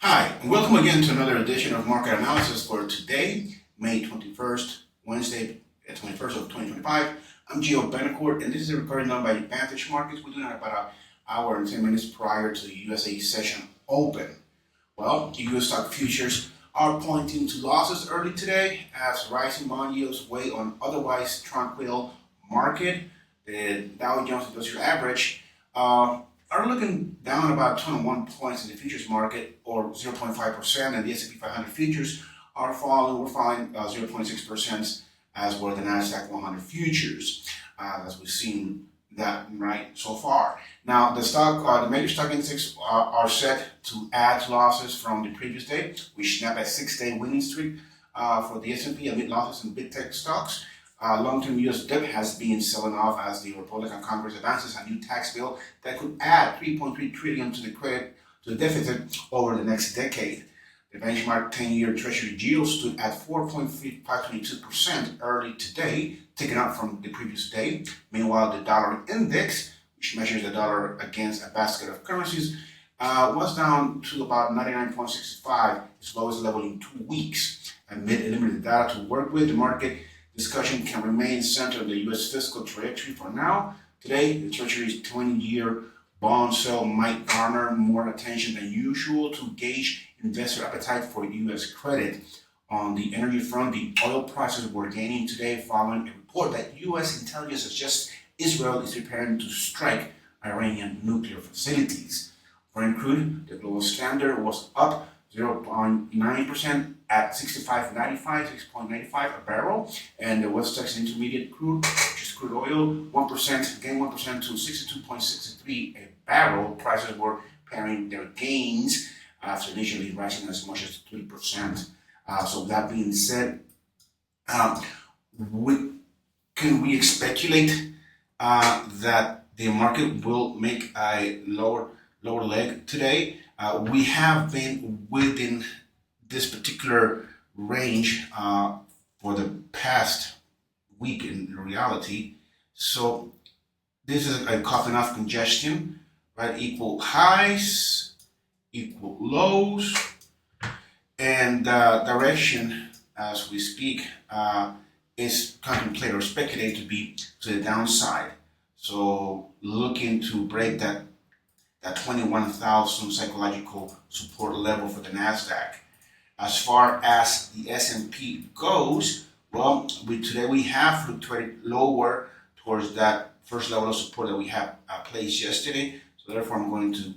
Hi, and welcome again to another edition of Market Analysis for today, May 21st, Wednesday, 21st of 2025. I'm Gio Benacourt, and this is a recording done by Vantage Markets. We're doing it about an hour and 10 minutes prior to the USA session open. Well, the US stock futures are pointing to losses early today as rising bond yields weigh on otherwise tranquil market. The Dow Jones Industrial Average are looking down about 21 points in the futures market, or 0.5%, and the S&P 500 futures are falling. We're falling 0.6%, as were the Nasdaq 100 futures, as we've seen that right so far. Now, the major stock indexes are set to add losses from the previous day. We snapped a 6-day winning streak for the S&P amid losses in big tech stocks. Long-term U.S. debt has been selling off as the Republican Congress advances a new tax bill that could add $3.3 trillion to the deficit over the next decade. The benchmark 10-year Treasury yield stood at 4.522% early today, taken up from the previous day. Meanwhile, the dollar index, which measures the dollar against a basket of currencies, was down to about 99.65, its lowest level in 2 weeks. Amid limited data to work with, the market discussion can remain centered on the U.S. fiscal trajectory for now. Today, the Treasury's 20-year bond sale might garner more attention than usual to gauge investor appetite for U.S. credit. On the energy front, the oil prices were gaining today following a report that U.S. intelligence suggests Israel is preparing to strike Iranian nuclear facilities. For crude, the global standard was up 0.9% at 6.95 a barrel, and the West Texas Intermediate crude, which is crude oil, 1% gained 1% to 62.63 a barrel. Prices were pairing their gains after initially rising as much as 3%. So that being said, can we speculate that the market will make a lower leg today? We have been within this particular range for the past week in reality. So this is a coughing off congestion, right? Equal highs, equal lows, and direction as we speak is contemplated or speculated to be to the downside. So looking to break that 21,000 psychological support level for the Nasdaq. As far as the S&P goes, well, today we have fluctuated lower towards that first level of support that we have placed yesterday. So therefore, I'm going to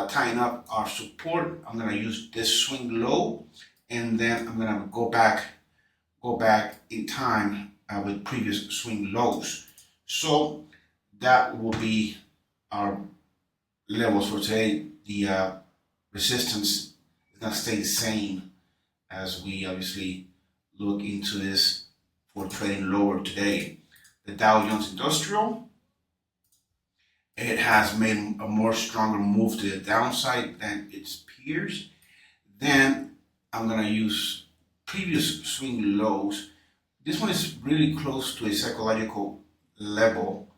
tighten up our support. I'm going to use this swing low, and then I'm going to go back in time with previous swing lows. So that will be our levels for today. The resistance is going to stay the same as we obviously look into this for trading lower today. The Dow Jones Industrial, it has made a more stronger move to the downside than its peers. Then I'm going to use previous swing lows. This one is really close to a psychological level,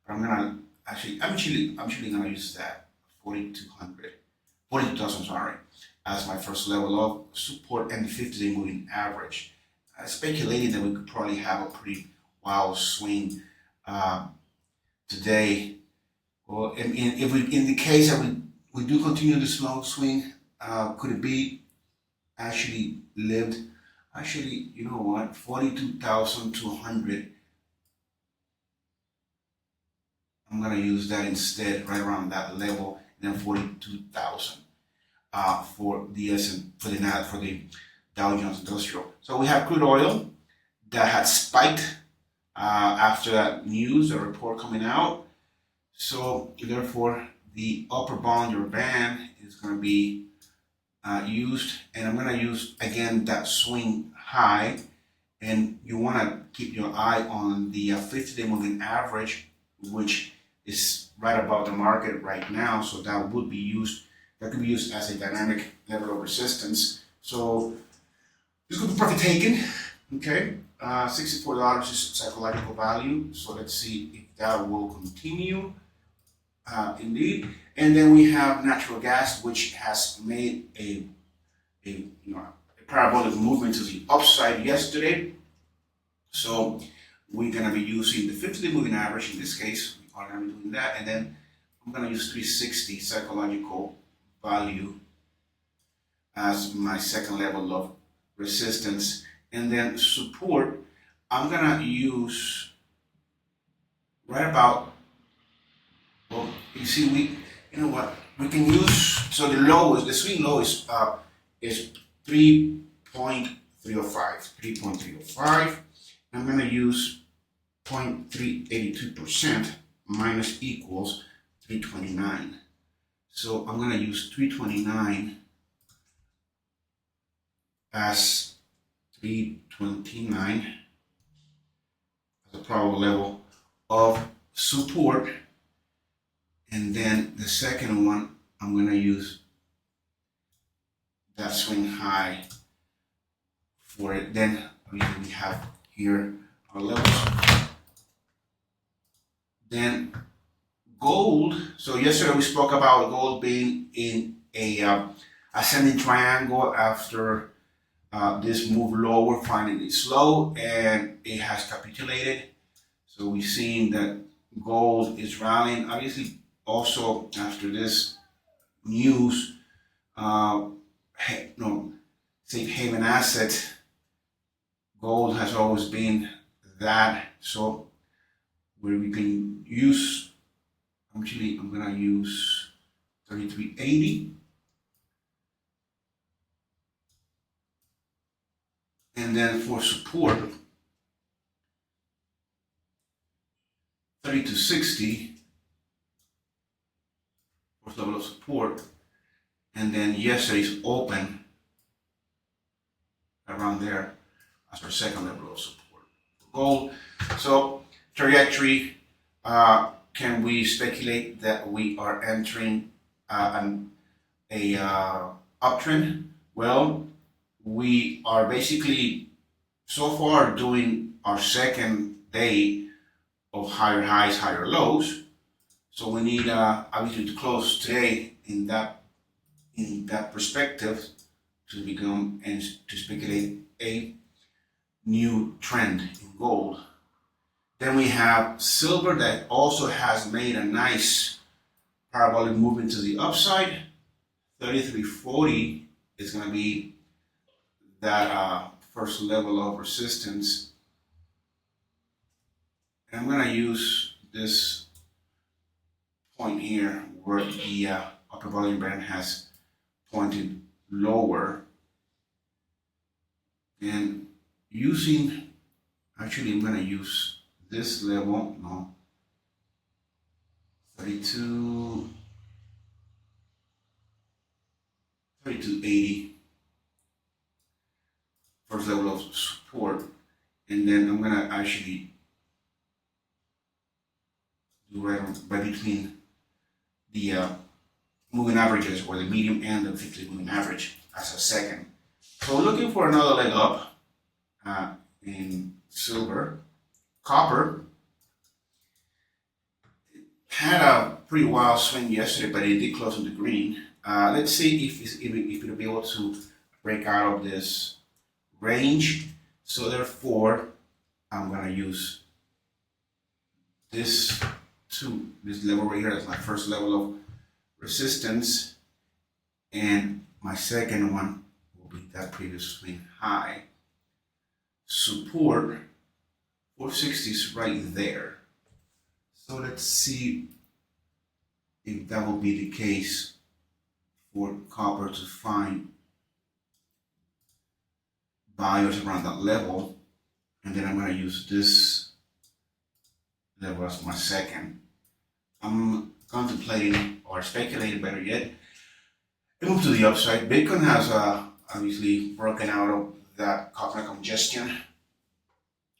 but I'm actually going to use that 42,000, sorry, as my first level of support and the 50-day moving average. Speculating that we could probably have a pretty wild swing today. Well, in the case that we do continue the slow swing, could it be actually lived? Actually, you know what? 42,200. I'm gonna use that instead, right around that level, and then 42,000 for the Dow Jones Industrial. So we have crude oil that had spiked after that news or report coming out. So therefore, the upper bound or band is going to be used, and I'm going to use again that swing high. And you want to keep your eye on the 50-day moving average, which is right above the market right now. So that would be used. That could be used as a dynamic level of resistance. So this could be profit taken. Okay, $64 is psychological value. So let's see if that will continue. Indeed. And then we have natural gas, which has made a a parabolic movement to the upside yesterday. So we're going to be using the 50-day moving average in this case. We are going to be doing that. And then I'm going to use 360 psychological value as my second level of resistance. And then support, I'm going to use right about, well, you see, we can use, so the swing low is 3.305, 3.305. I'm going to use 0.382% minus equals 329. So I'm going to use 329 as 329 as a probable level of support. And then the second one, I'm going to use that swing high for it. Then we have here our levels. Then gold. So yesterday we spoke about gold being in a ascending triangle after this move lower, finding its low, and it has capitulated. So we've seen that gold is rallying. Obviously, also after this news, safe haven asset, gold has always been that. So where we can use, actually I'm gonna use 3380. And then for support, 3260, first level of support. And then yesterday's open around there as our second level of support for gold. So trajectory, can we speculate that we are entering a uptrend? Well, we are basically so far doing our second day of higher highs, higher lows. So we need obviously to close today in that perspective to become and to speculate a new trend in gold. Then we have silver that also has made a nice parabolic movement to the upside. 3340 is going to be that first level of resistance. And I'm going to use this point here where the upper volume band has pointed lower, and using, actually I'm going to use this level, 3280, first level of support. And then I'm going to actually do right between the moving averages, or the medium and the 50 moving average as a second. So we're looking for another leg up in silver. Copper had a pretty wild swing yesterday, but it did close in the green. Let's see if it'll be able to break out of this range. So therefore, I'm gonna use this level right here as my first level of resistance, and my second one will be that previous swing high. Support 460 is right there. So let's see if that will be the case for copper to find buyers around that level. And then I'm going to use this level as my second. I'm contemplating, or speculating better yet, a move to the upside. Bitcoin has obviously broken out of that copper congestion,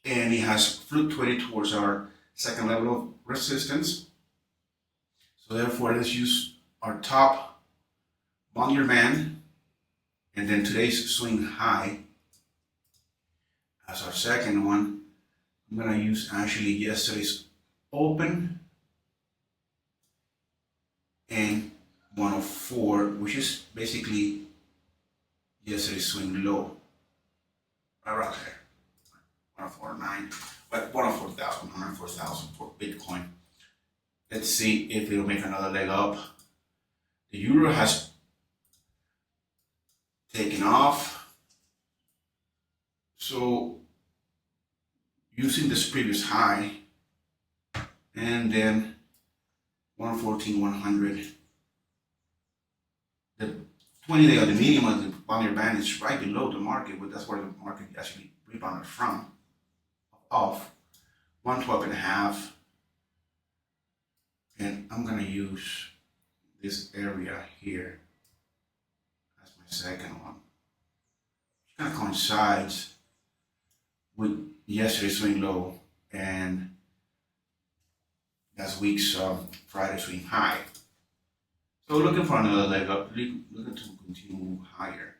and it has fluctuated towards our second level of resistance. So therefore, let's use our top one-year band, and then today's swing high as our second one. I'm going to use actually yesterday's open and 104, which is basically yesterday's swing low, around there, 149, but 104,000 for Bitcoin. Let's see if it'll make another leg up. The euro has taken off. So using this previous high and then 114,100. The 20-day or the medium of the Bollinger Band is right below the market, but that's where the market actually rebounded from, off 112.5. And I'm gonna use this area here as my second one. It kind of coincides with yesterday's swing low and last week's Friday swing high. So we're looking for another leg up, looking to continue higher.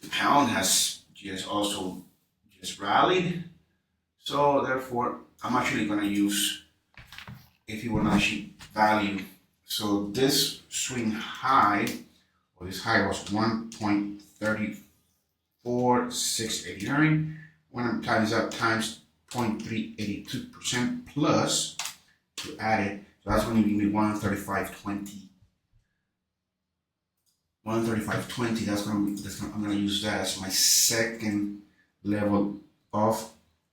The pound has also rallied. So therefore, I'm actually gonna use, if you want to actually value, so this swing high, or this high was 1.34689. When I'm times that times 0.382% plus to add it, so that's going to give me 135.20. 135.20. I'm going to use that as my second level of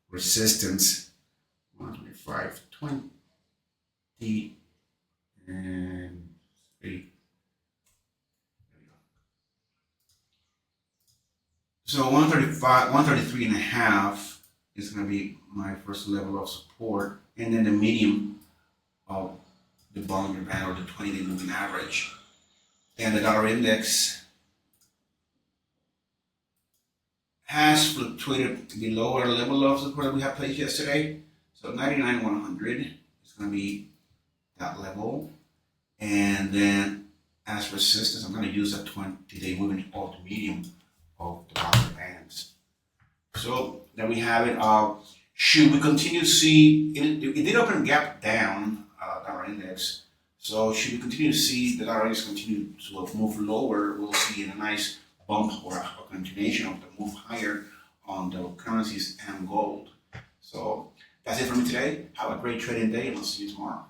resistance. 135.20 and 3. There we go. So 133.5 is going to be my first level of support, and then the medium of the Bollinger Band or the 20-day moving average. And the dollar index has fluctuated below our level of support that we have placed yesterday. So 99,100 is going to be that level. And then as resistance, I'm going to use that 20-day moving or the medium of the Bollinger Bands. So there we have it. Should we continue to see, it did open gap down, dollar index. So should we continue to see the dollar index continue to move lower, we'll see a nice bump or a continuation of the move higher on the currencies and gold. So that's it for me today. Have a great trading day, and I'll see you tomorrow.